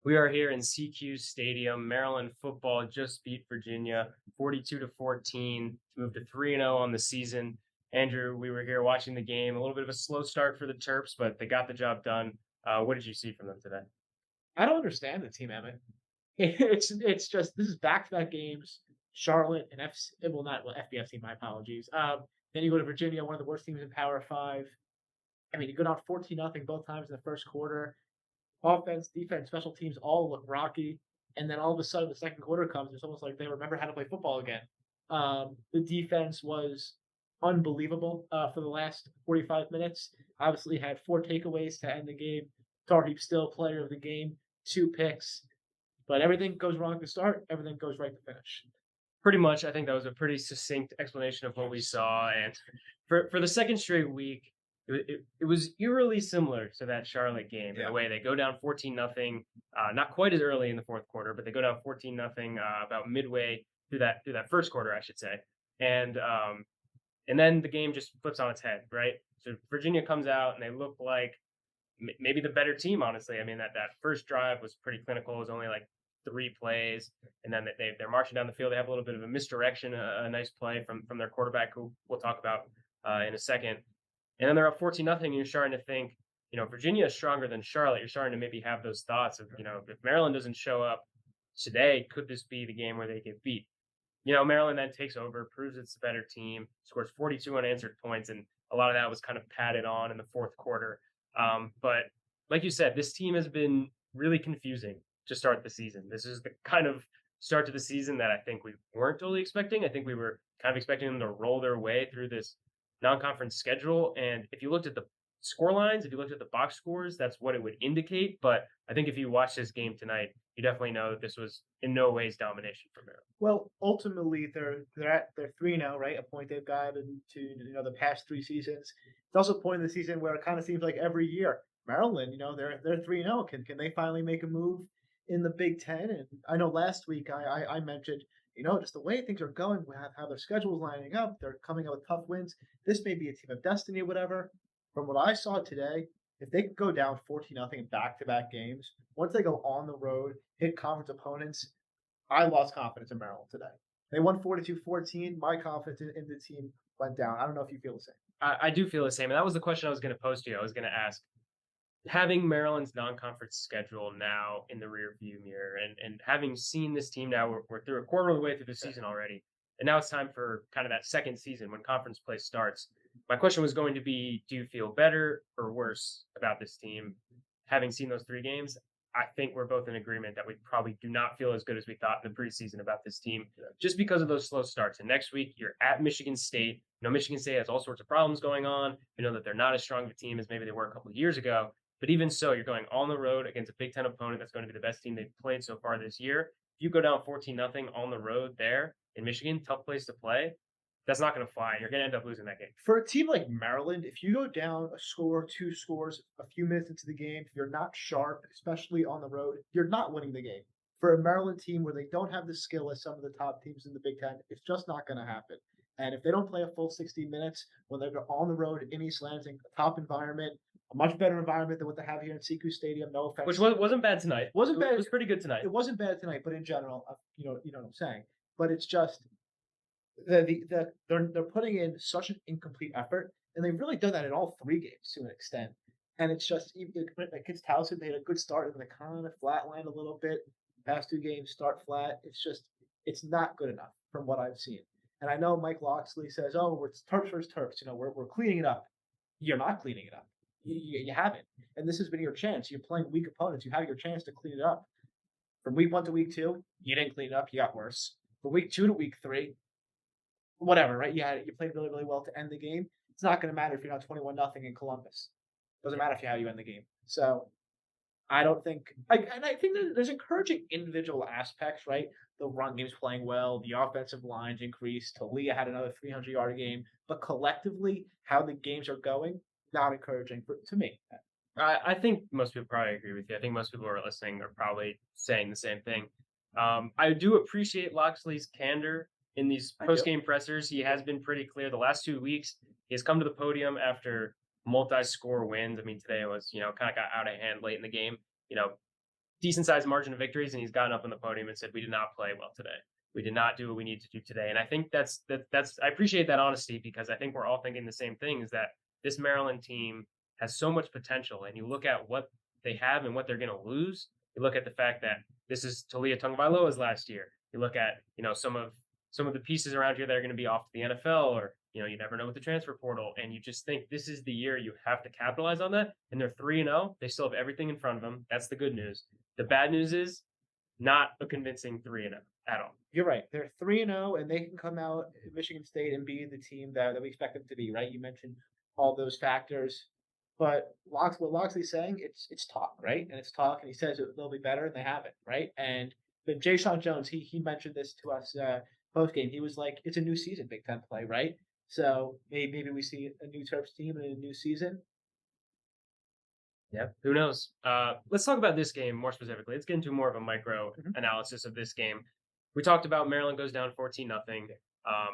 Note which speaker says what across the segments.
Speaker 1: We are here in CQ Stadium. Maryland football just beat Virginia 42-14 to move to 3-0 on the season. Andrew, we were here watching the game. A little bit of a slow start for the Terps, but they got the job done. What did you see from them today?
Speaker 2: I don't understand the team, Emmett. It's just this is back-to-back games. Charlotte and well, not well, FBS team. My apologies. Then you go to Virginia, one of the worst teams in Power Five. I mean, you go down 14-0 both times in the first quarter. Offense, defense, special teams all look rocky, and then all of a sudden the second quarter comes. It's almost like they remember how to play football again. The defense was unbelievable for the last 45 minutes. Obviously, had four takeaways to end the game. Tarheeb still player of the game, two picks, but everything goes wrong to start. Everything goes right to finish.
Speaker 1: Pretty much, I think that was a pretty succinct explanation of what we saw. And for the second straight week, it was eerily similar to that Charlotte game in the
Speaker 2: Yeah.
Speaker 1: way they go down 14-0, not quite as early in the fourth quarter, but they go down 14-0 about midway through that first quarter, I should say. And and then the game just flips on its head, right? So Virginia comes out and they look like maybe the better team, honestly. I mean, that first drive was pretty clinical. It was only like three plays, and then they're marching down the field. They have a little bit of a misdirection, a nice play from their quarterback, who we'll talk about in a second. And then they're up 14-0, and you're starting to think, Virginia is stronger than Charlotte. You're starting to maybe have those thoughts of, if Maryland doesn't show up today, could this be the game where they get beat? Maryland then takes over, proves it's the better team, scores 42 unanswered points, and a lot of that was kind of padded on in the fourth quarter. But like you said, this team has been really confusing to start the season. This is the kind of start to the season that I think we weren't totally expecting. I think we were kind of expecting them to roll their way through this non-conference schedule. And if you looked at the score lines, if you looked at the box scores, that's what it would indicate. But I think if you watch this game tonight, you definitely know that this was in no ways domination for Maryland.
Speaker 2: Well, ultimately, they're 3 now, right? A point they've gotten to the past 3 seasons. It's also a point in the season where it kind of seems like every year Maryland, they're 3-0. Can they finally make a move in the Big Ten? And I know last week I mentioned just the way things are going, how their schedule's lining up. They're coming out with tough wins. This may be a team of destiny, whatever. From what I saw today, if they could go down 14-0 in back-to-back games, once they go on the road, hit conference opponents, I lost confidence in Maryland today. They won 42-14. My confidence in the team went down. I don't know if you feel the same.
Speaker 1: I do feel the same, and that was the question I was going to pose to you. I was going to ask, having Maryland's non-conference schedule now in the rearview mirror, and having seen this team now, we're through a quarter of the way through the season already, and now it's time for kind of that second season when conference play starts. My question was going to be, do you feel better or worse about this team having seen those three games? I think we're both in agreement that we probably do not feel as good as we thought in the preseason about this team, just because of those slow starts. And next week, you're at Michigan State. Michigan State has all sorts of problems going on. We know that they're not as strong of a team as maybe they were a couple of years ago. But even so, you're going on the road against a Big Ten opponent that's going to be the best team they've played so far this year. If you go down 14-0 on the road there in Michigan, tough place to play, that's not going to fly. You're going to end up losing that game.
Speaker 2: For a team like Maryland, if you go down a score, two scores, a few minutes into the game, if you're not sharp, especially on the road, you're not winning the game. For a Maryland team where they don't have the skill as some of the top teams in the Big Ten, it's just not going to happen. And if they don't play a full 60 minutes when they're on the road in East Lansing, a top environment, a much better environment than what they have here in Siegel Stadium. No
Speaker 1: Which
Speaker 2: offense,
Speaker 1: wasn't bad tonight.
Speaker 2: wasn't
Speaker 1: It
Speaker 2: bad.
Speaker 1: was pretty good tonight.
Speaker 2: It wasn't bad tonight, but in general, you know what I'm saying. But it's just they're putting in such an incomplete effort, and they've really done that in all three games to an extent. And it's just like against Towson, they had a good start, and they kind of flatlined a little bit. Past two games start flat. It's not good enough from what I've seen. And I know Mike Loxley says, "Oh, we're Terps versus Terps. We're cleaning it up." You're not cleaning it up. You haven't. And this has been your chance. You're playing weak opponents. You have your chance to clean it up. From week one to week two, you didn't clean it up. You got worse. From week two to week three, whatever, right? You played really, really well to end the game. It's not going to matter if you're not 21-0 in Columbus. Doesn't matter if how you end the game. So I don't think, and I think that there's encouraging individual aspects, right? The run game's playing well, the offensive lines increased. Talia had another 300-yard game, but collectively, how the games are going, not encouraging to me.
Speaker 1: I think most people probably agree with you. I think most people who are listening are probably saying the same thing. I do appreciate Loxley's candor in these
Speaker 2: I do.
Speaker 1: post-game pressers. He has been pretty clear. The last 2 weeks, he has come to the podium after multi-score wins. I mean, today was, kind of got out of hand late in the game. You know, decent sized margin of victories, and he's gotten up on the podium and said, "We did not play well today. We did not do what we need to do today." And I think that's I appreciate that honesty because I think we're all thinking the same thing: is that this Maryland team has so much potential, and you look at what they have and what they're going to lose. You look at the fact that this is Talia Tungvailoa's last year. You look at some of the pieces around here that are going to be off to the NFL, or you never know with the transfer portal, and you just think this is the year you have to capitalize on that. And they're 3-0. They still have everything in front of them. That's the good news. The bad news is not a convincing 3-0 at all.
Speaker 2: You're right. They're 3-0, and they can come out at Michigan State and be the team that we expect them to be, right? You mentioned all those factors. But what Loxley's saying, it's talk, right? And it's talk, and he says they'll be better, and they haven't, right? And but Jay Sean Jones, he mentioned this to us post game. He was like, "It's a new season, Big Ten play, right? So maybe we see a new Terps team in a new season."
Speaker 1: Yeah, who knows? Let's talk about this game more specifically. Let's get into more of a micro
Speaker 2: Mhm.
Speaker 1: analysis of this game. We talked about Maryland goes down 14 nothing.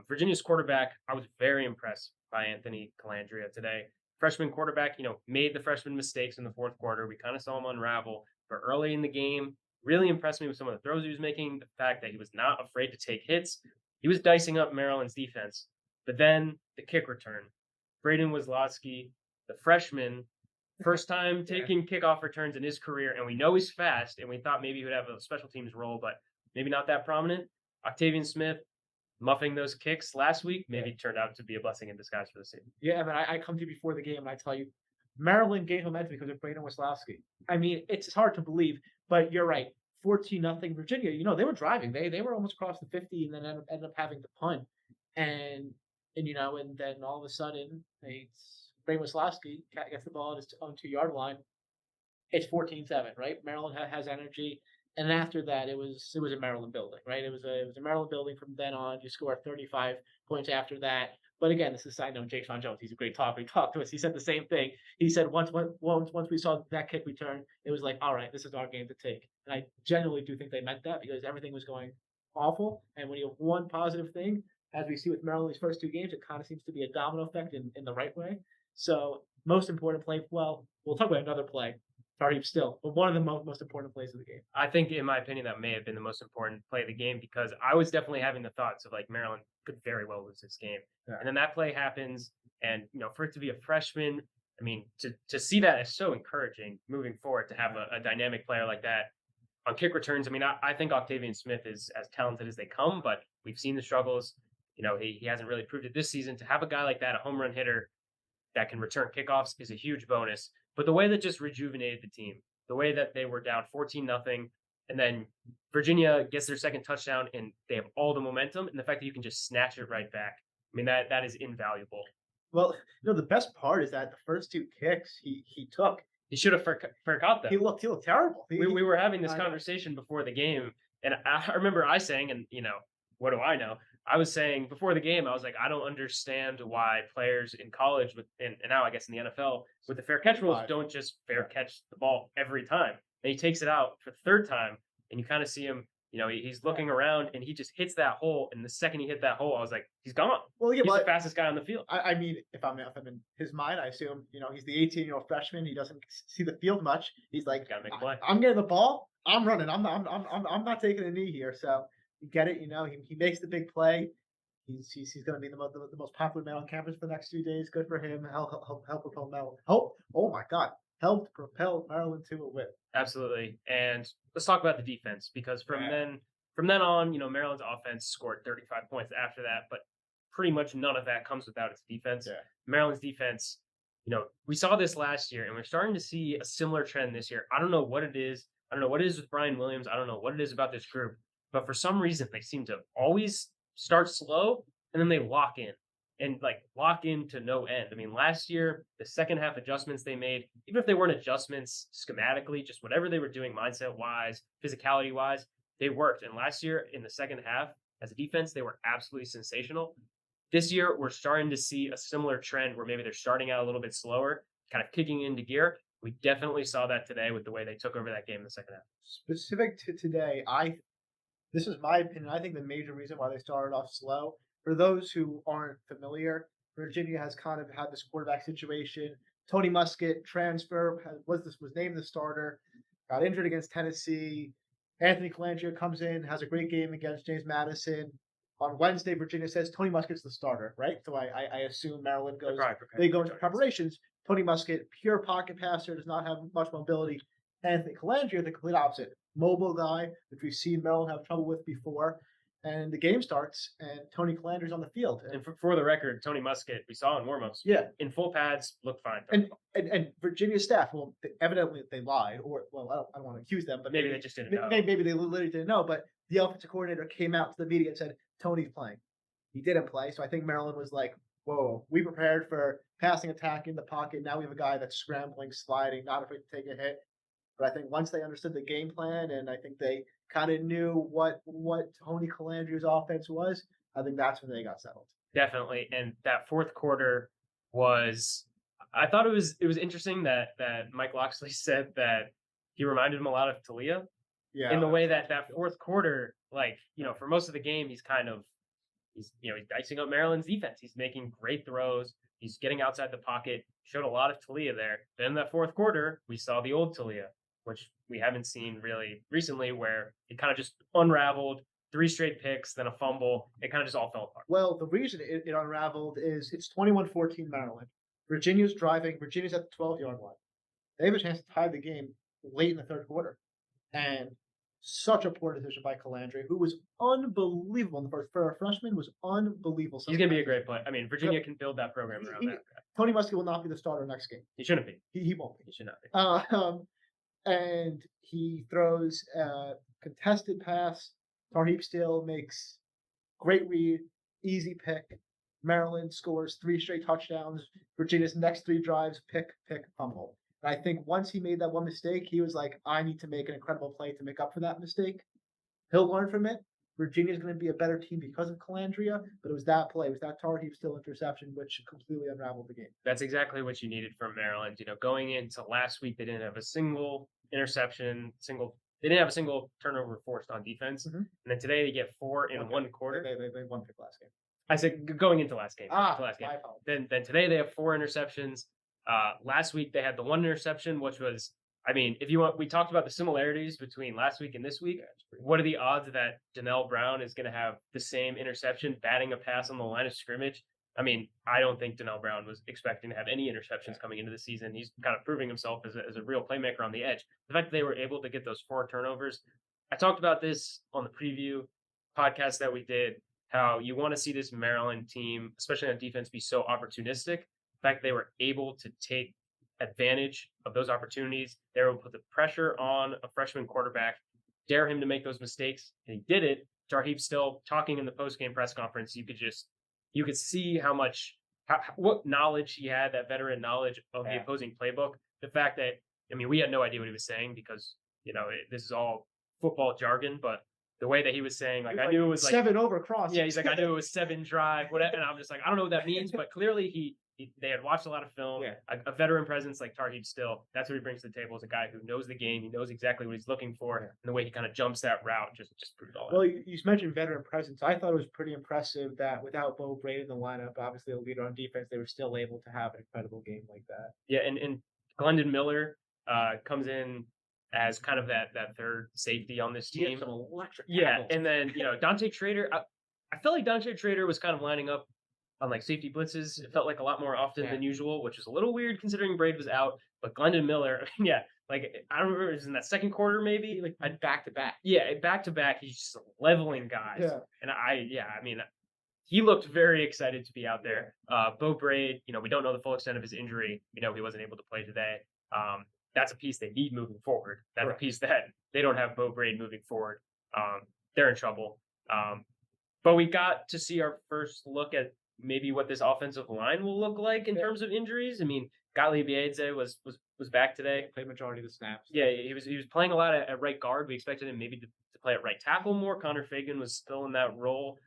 Speaker 1: Virginia's quarterback, I was very impressed by Anthony Calandria today. Freshman quarterback, made the freshman mistakes in the fourth quarter. We kind of saw him unravel, but early in the game, really impressed me with some of the throws he was making. The fact that he was not afraid to take hits. He was dicing up Maryland's defense. But then the kick return, Braden Wislotsky, the freshman, first time
Speaker 2: Yeah.
Speaker 1: taking kickoff returns in his career, and we know he's fast, and we thought maybe he would have a special teams role, but maybe not that prominent. Octavian Smith muffing those kicks last week maybe turned out to be a blessing in disguise for the season.
Speaker 2: Yeah, but I come to you before the game and I tell you, Maryland gained momentum because of Braden Wisłowski. I mean, it's hard to believe, but you're right. 14-0 Virginia. They were driving. They were almost across the 50 and then ended up having to punt. And and then all of a sudden, Braden Wisłowski gets the ball at his own 2 yard line. It's 14-7, right? Maryland has energy. And after that, it was a Maryland building, right? It was a Maryland building from then on. You score 35 points after that. But again, this is a side note. Jake Sean Jones, he's a great talker. He talked to us. He said the same thing. He said once we saw that kick return, it was like, all right, this is our game to take. And I genuinely do think they meant that because everything was going awful. And when you have one positive thing, as we see with Maryland's first 2 games, it kind of seems to be a domino effect in the right way. So most important play. Well, we'll talk about another play. Sorry, still, but one of the most important plays of the game.
Speaker 1: I think, in my opinion, that may have been the most important play of the game because I was definitely having the thoughts of like Maryland could very well lose this game.
Speaker 2: Yeah.
Speaker 1: And then that play happens, and for it to be a freshman, I mean, to see that is so encouraging moving forward to have a dynamic player like that on kick returns. I mean, I think Octavian Smith is as talented as they come, but we've seen the struggles. He hasn't really proved it this season. To have a guy like that, a home run hitter that can return kickoffs, is a huge bonus. But the way that just rejuvenated the team, the way that they were down 14 nothing, and then Virginia gets their second touchdown and they have all the momentum, and the fact that you can just snatch it right back. I mean, that is invaluable.
Speaker 2: Well, the best part is that the first 2 kicks he took,
Speaker 1: He should have forgot them.
Speaker 2: he looked terrible.
Speaker 1: We were having this
Speaker 2: I know.
Speaker 1: conversation before the game, and I remember I saying, and what do I know? I was saying before the game, I was like, I don't understand why players in college and now I guess in the NFL with the fair catch rules don't just fair catch the ball every time. And he takes it out for the third time, and you kind of see him. He's looking around and he just hits that hole. And the second he hit that hole, I was like, he's gone.
Speaker 2: Well, yeah,
Speaker 1: He's the
Speaker 2: but
Speaker 1: fastest guy on the field.
Speaker 2: I mean, if I'm in his mind, I assume he's the 18-year-old freshman. He doesn't see the field much. He's like,
Speaker 1: Got to make a play.
Speaker 2: I'm getting the ball. I'm running. I'm not taking a knee here. So you get it. He makes the big play. He's going to be the most popular man on campus for the next few days. Good for him. Help propel Maryland. Oh my God! Helped propel Maryland to a win.
Speaker 1: Absolutely. And let's talk about the defense because from then on, Maryland's offense scored 35 points after that, but pretty much none of that comes without its defense.
Speaker 2: Yeah.
Speaker 1: Maryland's defense, we saw this last year and we're starting to see a similar trend this year. I don't know what it is. I don't know what it is with Brian Williams. I don't know what it is about this group, but for some reason they seem to always start slow and then they lock in and like lock into no end. I mean, last year, the second half adjustments they made, even if they weren't adjustments schematically, just whatever they were doing mindset wise, physicality wise, they worked. And last year in the second half, as a defense, they were absolutely sensational. This year, we're starting to see a similar trend where maybe they're starting out a little bit slower, kind of kicking into gear. We definitely saw that today with the way they took over that game in the second half.
Speaker 2: Specific to today, this is my opinion. I think the major reason why they started off slow, for those who aren't familiar, Virginia has kind of had this quarterback situation. Tony Muskett transfer was named the starter. got injured against Tennessee. Anthony Colandrea comes in, has a great game against James Madison. On Wednesday, Virginia says Tony Muskett's the starter, right? So I assume Maryland
Speaker 1: They're
Speaker 2: goes,
Speaker 1: probably preparing
Speaker 2: they go
Speaker 1: for
Speaker 2: into
Speaker 1: targets.
Speaker 2: preparations. Tony Muskett, pure pocket passer, does not have much mobility. Anthony Colandrea, the complete opposite, mobile guy, which we've seen Maryland have trouble with before. And the game starts, and Tony Colandrea's on the field.
Speaker 1: And for the record, Tony Musket, we saw in warmups,
Speaker 2: Yeah,
Speaker 1: in full pads, looked fine.
Speaker 2: and Virginia staff, well, evidently they lied, or well, I don't want to accuse them, but
Speaker 1: Maybe they just didn't know.
Speaker 2: maybe they literally didn't know. But the offensive coordinator came out to the media and said Tony's playing. He didn't play, so I think Maryland was like, "Whoa, we prepared for passing attack in the pocket. Now we have a guy that's scrambling, sliding, not afraid to take a hit." But I think once they understood the game plan, and I think they kind of knew what Tony Calandrea's offense was, I think that's when they got settled.
Speaker 1: Definitely. And that fourth quarter was, I thought it was interesting that Mike Loxley said that he reminded him a lot of Talia
Speaker 2: Yeah,
Speaker 1: in the way that that fourth quarter, like, for most of the game, he's dicing up Maryland's defense. He's making great throws. He's getting outside the pocket. Showed a lot of Talia there. Then in that fourth quarter, we saw the old Talia, which we haven't seen really recently, where it kind of just unraveled. Three straight picks, then a fumble. It kind of just all fell apart.
Speaker 2: well, the reason it unraveled is it's 21-14 Maryland. Virginia's driving. Virginia's at the 12-yard line. They have a chance to tie the game late in the third quarter. And such a poor decision by Calandre, who was unbelievable in the first. For a freshman, was unbelievable.
Speaker 1: He's going to be a great player. I mean, Virginia can build that program around that guy.
Speaker 2: Tony Muskie will not be the starter next game.
Speaker 1: He shouldn't be.
Speaker 2: He won't be.
Speaker 1: He should not be.
Speaker 2: And he throws a contested pass. Tarheeb Steele makes great read, easy pick. Maryland scores 3 straight touchdowns. Virginia's next 3 drives, pick, fumble. And I think once he made that one mistake, he was like, I need to make an incredible play to make up for that mistake. He'll learn from it. Virginia's going to be a better team because of Calandria, but it was that play, it was that Tarheeb Steele interception, which completely unraveled the game.
Speaker 1: That's exactly what you needed from Maryland. Going into last week, they didn't have a single interception, they didn't have a single turnover forced on defense. And then today they get 4 in one quarter.
Speaker 2: They won pick last game.
Speaker 1: I said going into last game.
Speaker 2: Last game.
Speaker 1: Then today they have 4 interceptions. Last week they had the 1 interception, which was, I mean, if you want, we talked about the similarities between last week and this week. What are the odds that Donnell Brown is going to have the same interception, batting a pass on the line of scrimmage? I mean, I don't think Donnell Brown was expecting to have any interceptions coming into the season. He's kind of proving himself as a real playmaker on the edge. The fact that they were able to get those 4 turnovers, I talked about this on the preview podcast that we did, how you want to see this Maryland team, especially on defense, be so opportunistic. The fact they were able to take advantage of those opportunities. They were able to put the pressure on a freshman quarterback, dare him to make those mistakes, and he did it. Tarheeb still talking in the post-game press conference. You could see what knowledge he had, that veteran knowledge of the opposing playbook. The fact that, I mean, we had no idea what he was saying because, this is all football jargon, but the way that he was saying, I knew it was
Speaker 2: 7 over cross.
Speaker 1: Yeah, he's like, I knew it was 7 drive, whatever. And I'm just like, I don't know what that means, but clearly they had watched a lot of film.
Speaker 2: Yeah.
Speaker 1: A veteran presence like Tarheeb Still, that's what he brings to the table, is a guy who knows the game. He knows exactly what he's looking for, and the way he kind of jumps that route just proved all that.
Speaker 2: Well, you mentioned veteran presence. I thought it was pretty impressive that without Bo Braid in the lineup, obviously a leader on defense, they were still able to have an incredible game like that.
Speaker 1: Yeah, and Glendon Miller comes in as kind of that third safety on this team.
Speaker 2: Some electric
Speaker 1: tackles. And then Dante Trader. I felt like Dante Trader was kind of lining up on safety blitzes. It felt like a lot more often than usual, which was a little weird considering Braid was out. But Glendon Miller, I don't remember, it was in that second quarter maybe,
Speaker 2: back to back.
Speaker 1: Yeah, back to back, he's just leveling guys.
Speaker 2: Yeah.
Speaker 1: And I mean, he looked very excited to be out there. Bo Braid, we don't know the full extent of his injury. We know he wasn't able to play today. That's a piece they need moving forward. That's a piece that they don't have Bo Braid moving forward. They're in trouble. But we got to see our first look at maybe what this offensive line will look like in terms of injuries. I mean, Gottlieb Biedze was back today.
Speaker 2: Played majority of the snaps.
Speaker 1: Yeah, he was playing a lot at right guard. We expected him maybe to play at right tackle more. Connor Fagan was still in that role.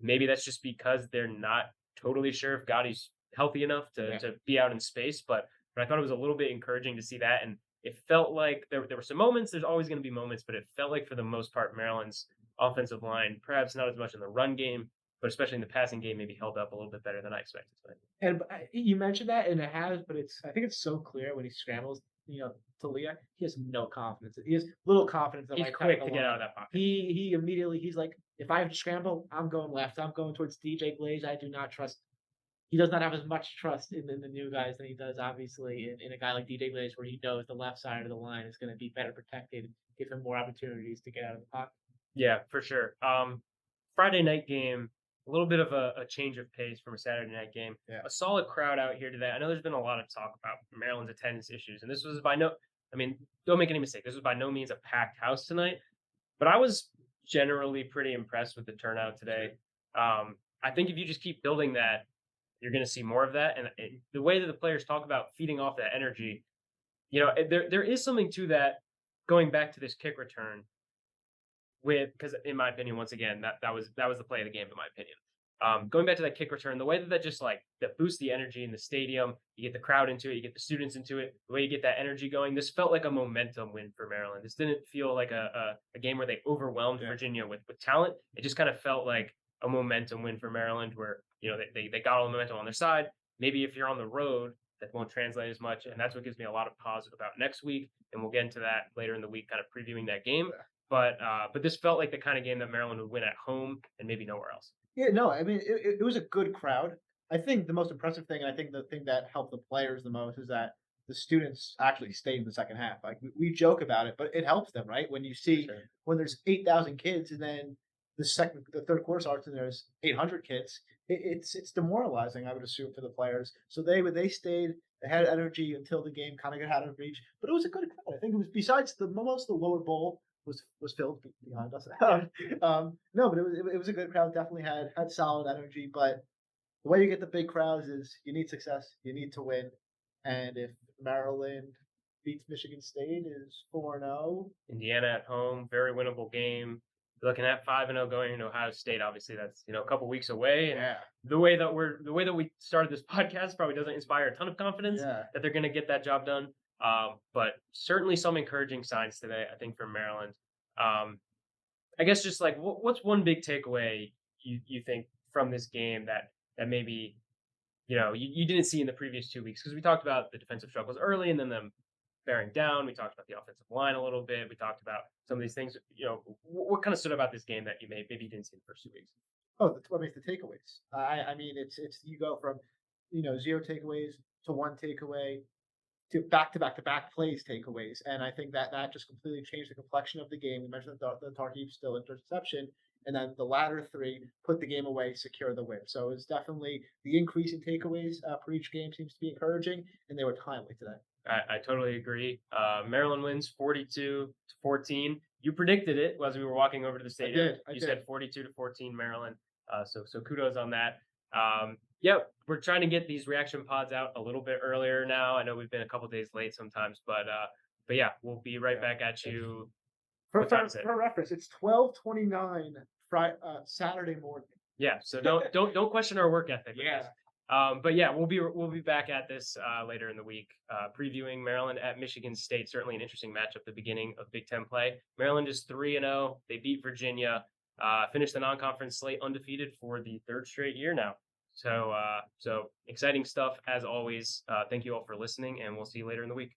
Speaker 1: Maybe that's just because they're not totally sure if Gotti's healthy enough to be out in space. But I thought it was a little bit encouraging to see that. And it felt like there were some moments. There's always going to be moments, but it felt like for the most part, Maryland's offensive line, perhaps not as much in the run game, but especially in the passing game, maybe held up a little bit better than I expected.
Speaker 2: And you mentioned that, and it has, but I think it's so clear when he scrambles. Talia, he has no confidence. He has little confidence that
Speaker 1: He's
Speaker 2: might back
Speaker 1: quick
Speaker 2: the
Speaker 1: to get out
Speaker 2: line.
Speaker 1: of that pocket.
Speaker 2: He immediately he's like, if I have to scramble, I'm going left. I'm going towards DJ Glaze. I do not trust. He does not have as much trust in the new guys than he does, obviously, in a guy like DJ Glaze, where he knows the left side of the line is going to be better protected, give him more opportunities to get out of the pocket.
Speaker 1: Yeah, for sure. Friday night game, a little bit of a change of pace from a Saturday night game.
Speaker 2: Yeah,
Speaker 1: A solid crowd out here today. I know there's been a lot of talk about Maryland's attendance issues, and this was I mean, don't make any mistake. This was by no means a packed house tonight, but I was generally pretty impressed with the turnout today. I think if you just keep building that, you're going to see more of that. And the way that the players talk about feeding off that energy, there is something to that. Going back to this kick return, with because in my opinion, once again, that was the play of the game, in my opinion. Going back to that kick return, the way that just like that boosts the energy in the stadium, you get the crowd into it, you get the students into it, the way you get that energy going. This felt like a momentum win for Maryland. This didn't feel like a game where they overwhelmed
Speaker 2: yeah.
Speaker 1: Virginia with talent. It just kind of felt like a momentum win for Maryland, where they got all the momentum on their side. Maybe if you're on the road, that won't translate as much, and that's what gives me a lot of positive about next week. And we'll get into that later in the week, kind of previewing that game. But this felt like the kind of game that Maryland would win at home and maybe nowhere else.
Speaker 2: Yeah, no, I mean, it was a good crowd. I think the most impressive thing, and I think the thing that helped the players the most, is that the students actually stayed in the second half. Like we joke about it, but it helps them, right? When you
Speaker 1: For
Speaker 2: see
Speaker 1: sure.
Speaker 2: when there's 8,000 kids, and then the third quarter starts, and there's 800 kids, it's demoralizing. I would assume for the players. So they stayed. They had energy until the game kind of got out of reach. But it was a good crowd. I think it was besides the most the lower bowl was filled behind us. No, but it was a good crowd. Definitely had solid energy. But the way you get the big crowds is you need success. You need to win. And if Maryland beats Michigan State is 4-0.
Speaker 1: Indiana at home, very winnable game. Looking at 5-0 going into Ohio State. Obviously, that's a couple weeks away, and
Speaker 2: Yeah,
Speaker 1: the way that we started this podcast probably doesn't inspire a ton of confidence
Speaker 2: yeah.
Speaker 1: that they're going to get that job done. But certainly some encouraging signs today, I think, from Maryland. Um, I guess just like what's one big takeaway you think from this game that maybe you didn't see in the previous 2 weeks, because we talked about the defensive struggles early and then them bearing down. We talked about the offensive line a little bit. We talked about some of these things. What kind of stood about this game that maybe you didn't see in the first 2 weeks?
Speaker 2: Oh, I mean, it's the takeaways. I mean, it's you go from zero takeaways to one takeaway to back plays takeaways, and I think that just completely changed the complexion of the game. We mentioned the Tarheeb still interception, and then the latter three put the game away, secure the win. So it's definitely the increase in takeaways per each game seems to be encouraging, and they were timely today.
Speaker 1: I totally agree. Maryland wins 42-14. You predicted it as we were walking over to the
Speaker 2: I
Speaker 1: stadium.
Speaker 2: did, I
Speaker 1: You
Speaker 2: did.
Speaker 1: said 42-14 Maryland. So kudos on that. Yeah, we're trying to get these reaction pods out a little bit earlier now. I know we've been a couple days late sometimes, but yeah, we'll be right
Speaker 2: Yeah.
Speaker 1: back at you.
Speaker 2: For
Speaker 1: What time
Speaker 2: for,
Speaker 1: is it?
Speaker 2: for reference, it's 12:29 Friday Saturday morning.
Speaker 1: Yeah, so don't question our work ethic with this.
Speaker 2: Yeah.
Speaker 1: But yeah, we'll be back at this later in the week, previewing Maryland at Michigan State. Certainly an interesting matchup at the beginning of Big Ten play. Maryland is 3-0. They beat Virginia. Finished the non-conference slate undefeated for the third straight year now. So exciting stuff as always. Thank you all for listening, and we'll see you later in the week.